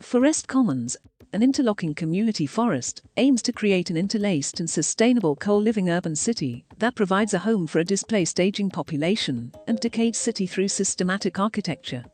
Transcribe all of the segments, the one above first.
Forrest Commons, an interlocking community forest, aims to create an interlaced and sustainable co-living urban city that provides a home for a displaced aging population and decayed city through systematic architecture.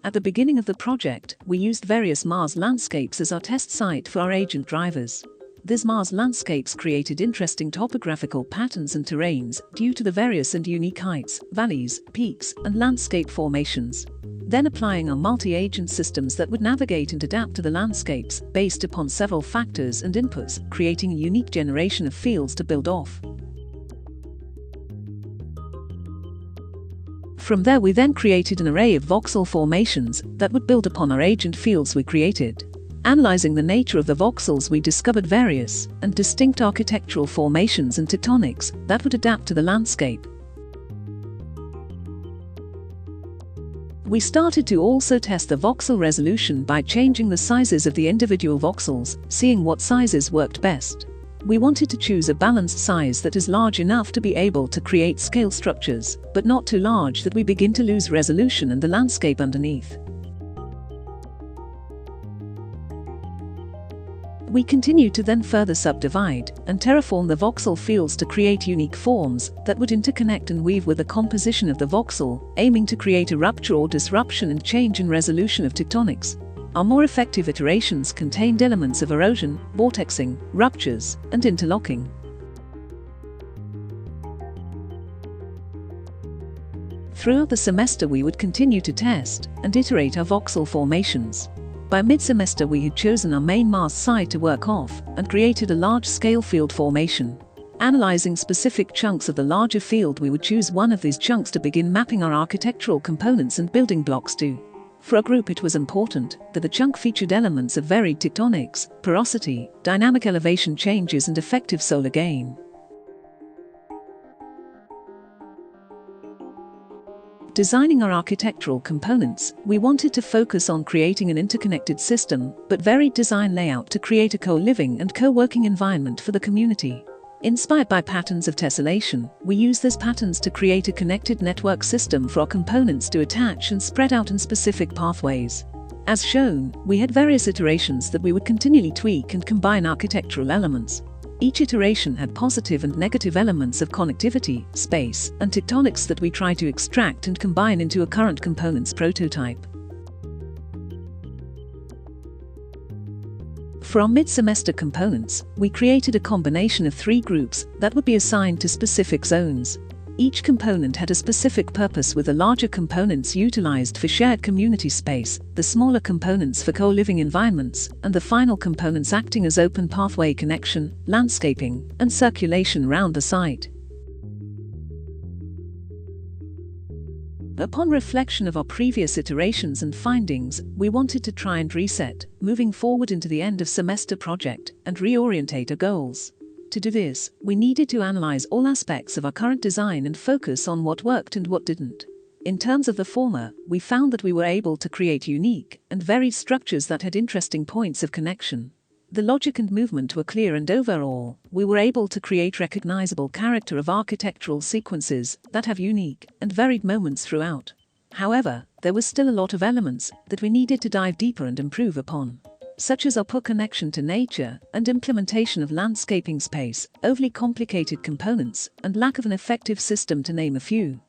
At the beginning of the project, we used various Mars landscapes as our test site for our agent drivers. These Mars landscapes created interesting topographical patterns and terrains due to the various and unique heights, valleys, peaks, and landscape formations. Then applying our multi-agent systems that would navigate and adapt to the landscapes based upon several factors and inputs, creating a unique generation of fields to build off. From there we then created an array of voxel formations that would build upon our agent fields we created. Analyzing the nature of the voxels, we discovered various and distinct architectural formations and tectonics that would adapt to the landscape. We started to also test the voxel resolution by changing the sizes of the individual voxels, seeing what sizes worked best. We wanted to choose a balanced size that is large enough to be able to create scale structures, but not too large that we begin to lose resolution and the landscape underneath. We continued to then further subdivide and terraform the voxel fields to create unique forms that would interconnect and weave with the composition of the voxel, aiming to create a rupture or disruption and change in resolution of tectonics. Our more effective iterations contained elements of erosion, vortexing, ruptures, and interlocking. Throughout the semester we would continue to test and iterate our voxel formations. By mid-semester we had chosen our main Mars site to work off and created a large-scale field formation. Analyzing specific chunks of the larger field, we would choose one of these chunks to begin mapping our architectural components and building blocks to. For our group it was important that the chunk featured elements of varied tectonics, porosity, dynamic elevation changes and effective solar gain. Designing our architectural components, we wanted to focus on creating an interconnected system, but varied design layout to create a co-living and co-working environment for the community. Inspired by patterns of tessellation, we use these patterns to create a connected network system for our components to attach and spread out in specific pathways. As shown, we had various iterations that we would continually tweak and combine architectural elements. Each iteration had positive and negative elements of connectivity, space, and tectonics that we try to extract and combine into a current components prototype. For our mid-semester components, we created a combination of 3 groups that would be assigned to specific zones. Each component had a specific purpose, with the larger components utilized for shared community space, the smaller components for co-living environments, and the final components acting as open pathway connection, landscaping, and circulation around the site. Upon reflection of our previous iterations and findings, we wanted to try and reset, moving forward into the end of semester project, and reorientate our goals. To do this, we needed to analyze all aspects of our current design and focus on what worked and what didn't. In terms of the former, we found that we were able to create unique and varied structures that had interesting points of connection. The logic and movement were clear, and overall, we were able to create recognizable character of architectural sequences that have unique and varied moments throughout. However, there was still a lot of elements that we needed to dive deeper and improve upon, such as our poor connection to nature and implementation of landscaping space, overly complicated components, and lack of an effective system, to name a few.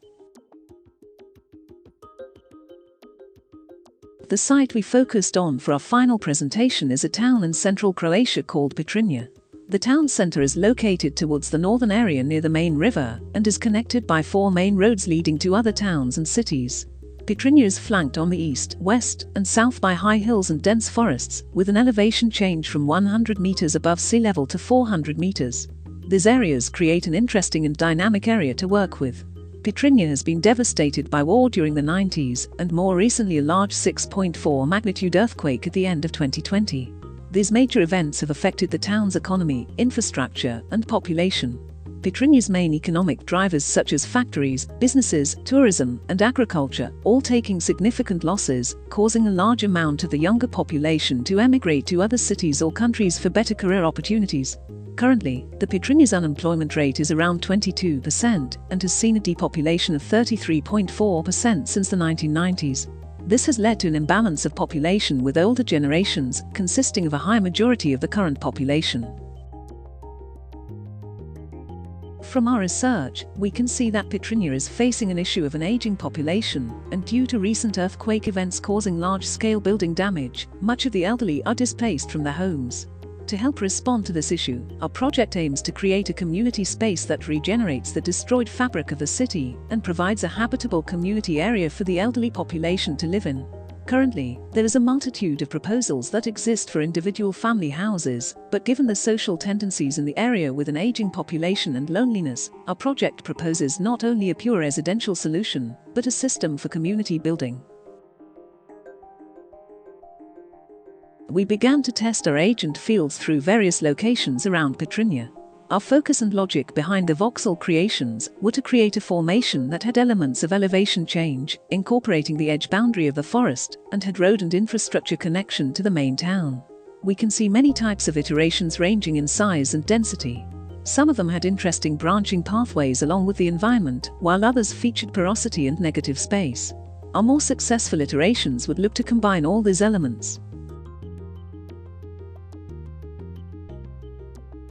The site we focused on for our final presentation is a town in central Croatia called Petrinja. The town center is located towards the northern area near the main river and is connected by 4 main roads leading to other towns and cities. Petrinja is flanked on the east, west, and south by high hills and dense forests, with an elevation change from 100 meters above sea level to 400 meters. These areas create an interesting and dynamic area to work with. Petrinja has been devastated by war during the 90s, and more recently a large 6.4 magnitude earthquake at the end of 2020. These major events have affected the town's economy, infrastructure, and population. Pitrinya's main economic drivers such as factories, businesses, tourism, and agriculture, all taking significant losses, causing a large amount of the younger population to emigrate to other cities or countries for better career opportunities. Currently, the Pitrinya's unemployment rate is around 22% and has seen a depopulation of 33.4% since the 1990s. This has led to an imbalance of population with older generations consisting of a high majority of the current population. From our research, we can see that Pitrynya is facing an issue of an aging population, and due to recent earthquake events causing large-scale building damage, much of the elderly are displaced from their homes. To help respond to this issue, our project aims to create a community space that regenerates the destroyed fabric of the city and provides a habitable community area for the elderly population to live in. Currently, there is a multitude of proposals that exist for individual family houses, but given the social tendencies in the area with an aging population and loneliness, our project proposes not only a pure residential solution, but a system for community building. We began to test our agent fields through various locations around Pitrynya. Our focus and logic behind the voxel creations were to create a formation that had elements of elevation change, incorporating the edge boundary of the forest, and had road and infrastructure connection to the main town. We can see many types of iterations ranging in size and density. Some of them had interesting branching pathways along with the environment, while others featured porosity and negative space. Our more successful iterations would look to combine all these elements.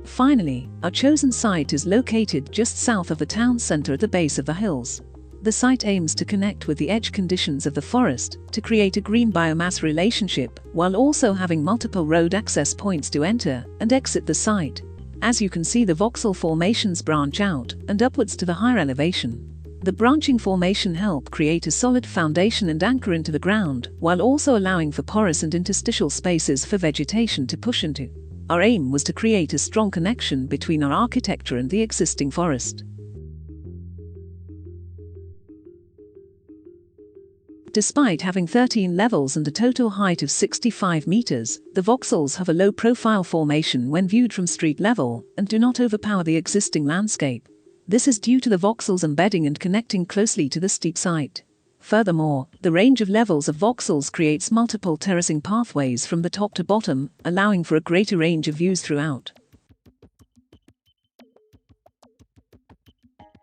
Finally, our chosen site is located just south of the town center at the base of the hills. The site aims to connect with the edge conditions of the forest to create a green biomass relationship, while also having multiple road access points to enter and exit the site. As you can see, the voxel formations branch out and upwards to the higher elevation. The branching formation help create a solid foundation and anchor into the ground, while also allowing for porous and interstitial spaces for vegetation to push into. Our aim was to create a strong connection between our architecture and the existing forest. Despite having 13 levels and a total height of 65 meters, the voxels have a low-profile formation when viewed from street level and do not overpower the existing landscape. This is due to the voxels embedding and connecting closely to the steep site. Furthermore, the range of levels of voxels creates multiple terracing pathways from the top to bottom, allowing for a greater range of views throughout.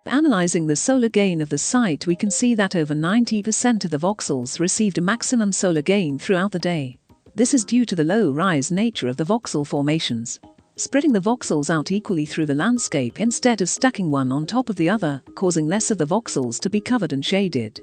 Analyzing the solar gain of the site, we can see that over 90% of the voxels received a maximum solar gain throughout the day. This is due to the low-rise nature of the voxel formations. Spreading the voxels out equally through the landscape instead of stacking one on top of the other, causing less of the voxels to be covered and shaded.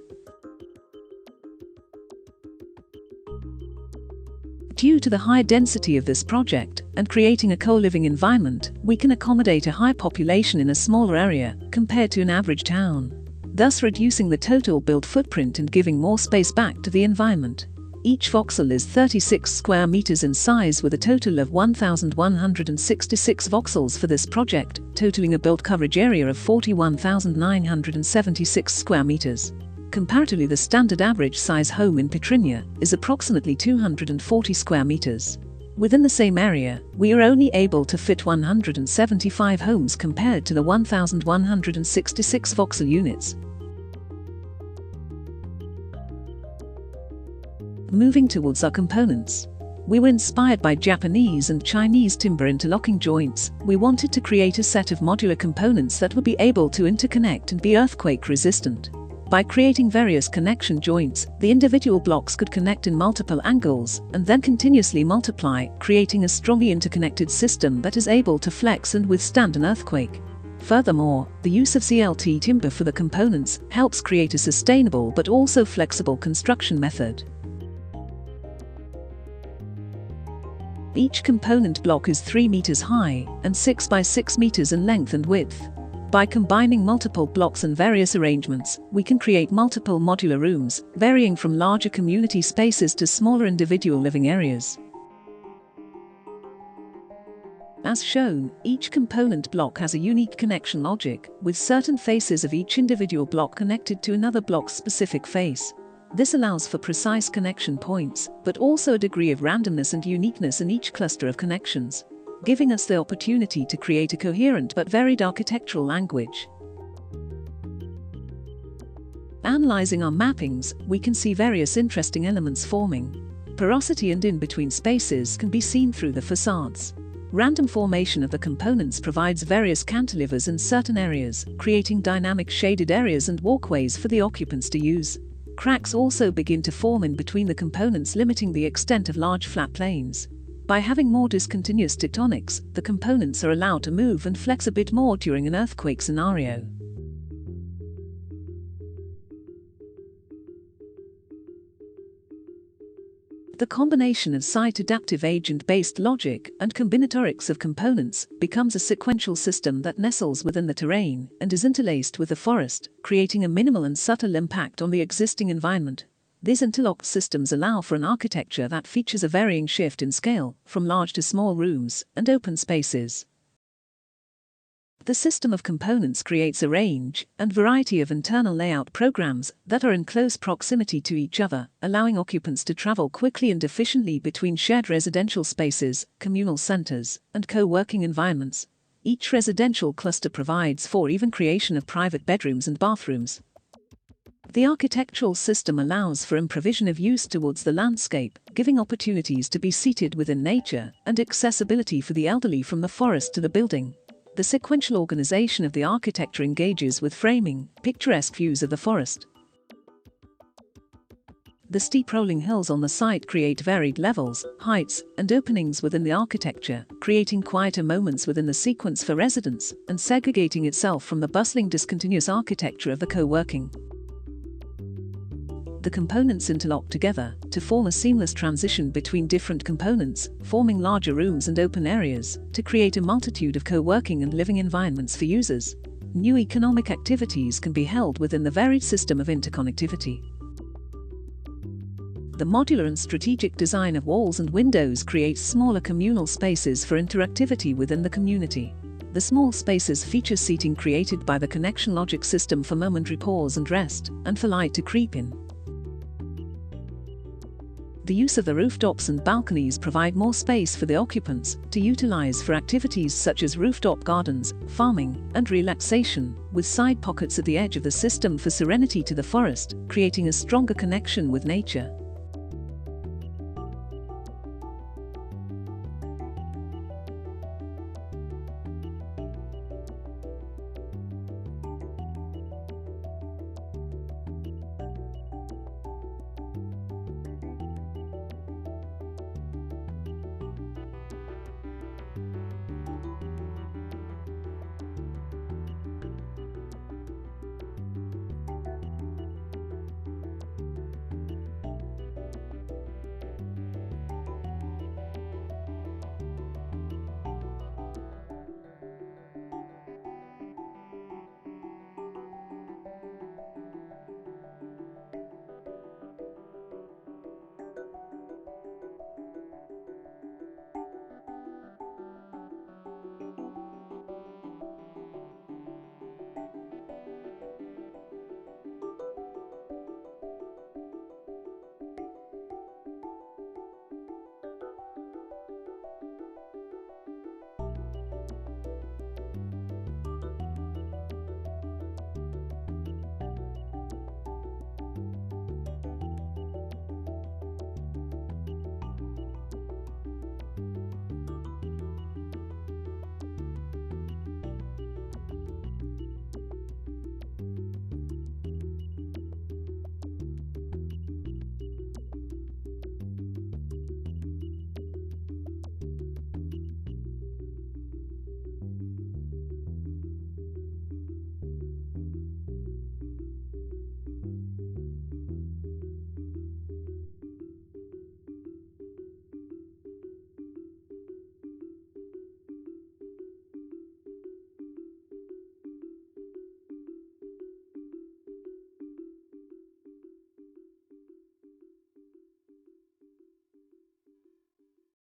Due to the high density of this project and creating a co-living environment, we can accommodate a high population in a smaller area compared to an average town, thus reducing the total built footprint and giving more space back to the environment. Each voxel is 36 square meters in size with a total of 1,166 voxels for this project, totaling a built coverage area of 41,976 square meters. Comparatively, the standard average size home in Pitrynya is approximately 240 square meters. Within the same area, we are only able to fit 175 homes compared to the 1,166 voxel units. Moving towards our components. We were inspired by Japanese and Chinese timber interlocking joints. We wanted to create a set of modular components that would be able to interconnect and be earthquake resistant. By creating various connection joints, the individual blocks could connect in multiple angles and then continuously multiply, creating a strongly interconnected system that is able to flex and withstand an earthquake. Furthermore, the use of CLT timber for the components helps create a sustainable but also flexible construction method. Each component block is 3 meters high and 6 by 6 meters in length and width. By combining multiple blocks and various arrangements, we can create multiple modular rooms, varying from larger community spaces to smaller individual living areas. As shown, each component block has a unique connection logic, with certain faces of each individual block connected to another block's specific face. This allows for precise connection points, but also a degree of randomness and uniqueness in each cluster of connections. giving us the opportunity to create a coherent but varied architectural language. Analyzing our mappings, we can see various interesting elements forming. Porosity and in-between spaces can be seen through the facades. Random formation of the components provides various cantilevers in certain areas, creating dynamic shaded areas and walkways for the occupants to use. Cracks also begin to form in between the components, limiting the extent of large flat planes. By having more discontinuous tectonics, the components are allowed to move and flex a bit more during an earthquake scenario. The combination of site-adaptive agent-based logic and combinatorics of components becomes a sequential system that nestles within the terrain and is interlaced with the forest, creating a minimal and subtle impact on the existing environment. These interlocked systems allow for an architecture that features a varying shift in scale, from large to small rooms and open spaces. The system of components creates a range and variety of internal layout programs that are in close proximity to each other, allowing occupants to travel quickly and efficiently between shared residential spaces, communal centers, and co-working environments. Each residential cluster provides for even creation of private bedrooms and bathrooms. The architectural system allows for improvision of use towards the landscape, giving opportunities to be seated within nature and accessibility for the elderly from the forest to the building. The sequential organization of the architecture engages with framing picturesque views of the forest. The steep rolling hills on the site create varied levels, heights, and openings within the architecture, creating quieter moments within the sequence for residents and segregating itself from the bustling discontinuous architecture of the co-working. The components interlock together to form a seamless transition between different components, forming larger rooms and open areas to create a multitude of co-working and living environments for users. New economic activities can be held within the varied system of interconnectivity. The modular and strategic design of walls and windows creates smaller communal spaces for interactivity within the community. The small spaces feature seating created by the connection logic system for momentary pause and rest, and for light to creep in. The use of the rooftops and balconies provide more space for the occupants to utilize for activities such as rooftop gardens, farming, and relaxation, with side pockets at the edge of the system for serenity to the forest, creating a stronger connection with nature.